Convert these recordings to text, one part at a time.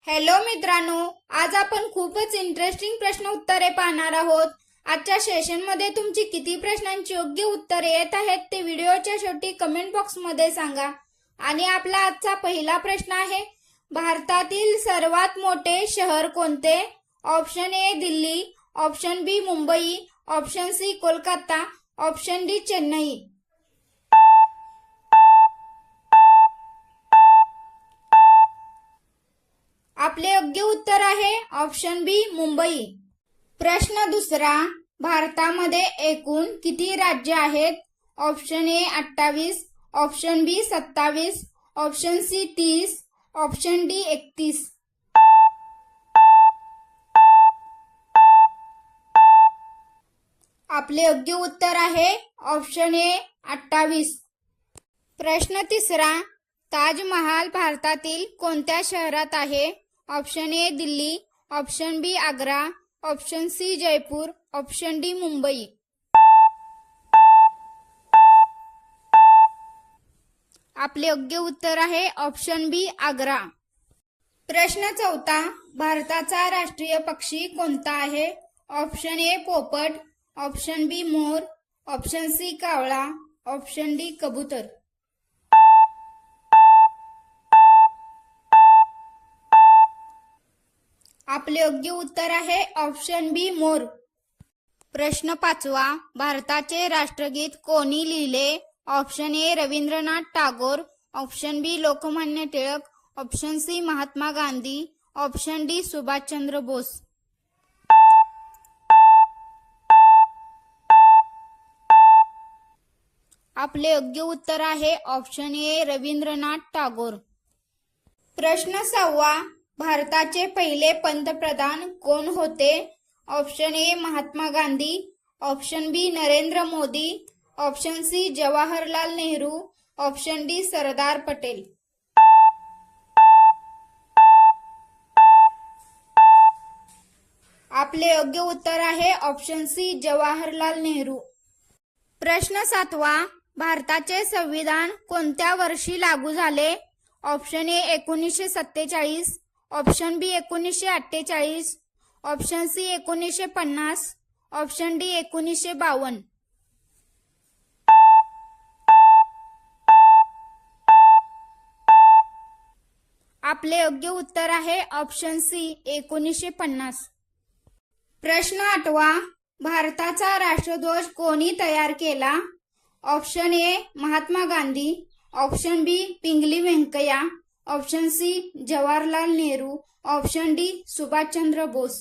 Hello मित्रांनो, आज आपण खूपच इंटरेस्टिंग प्रश्न उत्तरे पाहणार आहोत। आजच्या सेशनमध्ये तुमची किती प्रश्नांची योग्य उत्तरे येत आहेत ते व्हिडिओच्या शेवटी कमेंट बॉक्समध्ये सांगा। आणि आपला आजचा पहिला प्रश्न आहे, भारतातील सर्वात मोठे शहर कोणते? Option A Delhi, option B Mumbai, option C Kolkata, option D Chennai. आपले योग्य उत्तर आहे ऑप्शन बी मुंबई। प्रश्न दुसरा, भारतामध्ये एकूण किती राज्य आहेत? Option A 28, option B 27, option C 30, option D 31। आपले योग्य उत्तर आहे ऑप्शन ए 28। प्रश्न तिसरा, ताजमहाल भारतातील कोणत्या शहरात आहे? Option A Delhi, option B Agra, option C Jaipur, option D Mumbai. आपले योग्य उत्तर आहे ऑप्शन बी आग्रा। प्रश्न चौथा, भारताचा राष्ट्रीय पक्षी कोणता आहे? ऑप्शन ए पोपट, ऑप्शन बी मोर, ऑप्शन सी कावळा, ऑप्शन डी कबूतर। आपले योग्य उत्तर आहे ऑप्शन बी मोर। प्रश्न पाचवा, भारताचे राष्ट्रगीत कोणी लिहिले? Option A Rabindranath Tagore, option B Lokmanya Tilak, option C Mahatma Gandhi, option D Subhash Chandra Bose. आपले योग्य उत्तर आहे ऑप्शन ए रवींद्रनाथ टागोर। प्रश्न सहावा, भारताचे पहिले पंतप्रधान कोण होते? Option A Mahatma Gandhi, option B Narendra Modi, option C Jawaharlal Nehru, option D Sardar Patel. आपले योग्य उत्तर आहे ऑप्शन सी जवाहरलाल नेहरू। प्रश्न सातवा, भारताचे संविधान कोणत्या वर्षी लागू झाले? Option A 1947, option B 1948, option C 1950, option D 1952। आपले योग्य उत्तर आहे ऑप्शन सी 1950। प्रश्न आठवा, भारताचा राष्ट्रध्वज कोणी तयार केला? Option A Mahatma Gandhi, option B Pingali Venkayya, option C Jawaharlal Nehru, option D Subhash Chandra Bose.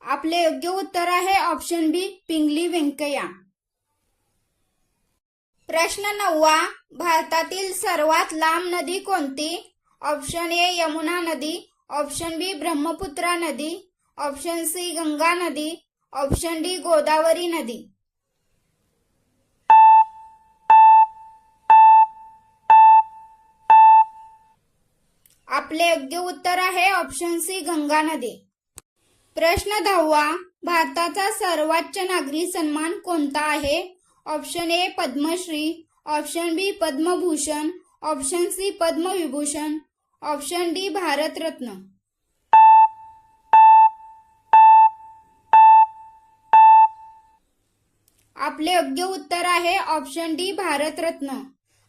आपले योग्य उत्तर आहे ऑप्शन बी पिंगली व्यंकय्या। प्रश्न नववा, भारतातील सर्वात लांब नदी कोणती? ऑप्शन ए यमुना नदी, ऑप्शन बी ब्रह्मपुत्रा नदी, ऑप्शन सी गंगा नदी, ऑप्शन डी गोदावरी नदी। आपले योग्य उत्तर आहे ऑप्शन सी गंगा नदी। प्रश्न 10वा, भारताचा सर्वोच्च नागरी सन्मान कोणता आहे? Option A Padma Shri, option B Padma Bhushan, option C Padma Vibhushan, option D Bharat Ratna. आपले योग्य उत्तर आहे ऑप्शन डी भारतरत्न।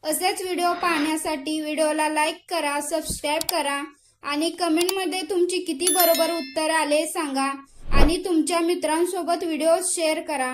असेच व्हिडिओ पाहण्यासाठी व्हिडिओला लाईक करा, सबस्क्राईब करा आणि कमेंटमध्ये तुमची किती बरोबर उत्तर आले सांगा आणि तुमच्या मित्रांसोबत व्हिडिओ शेअर करा।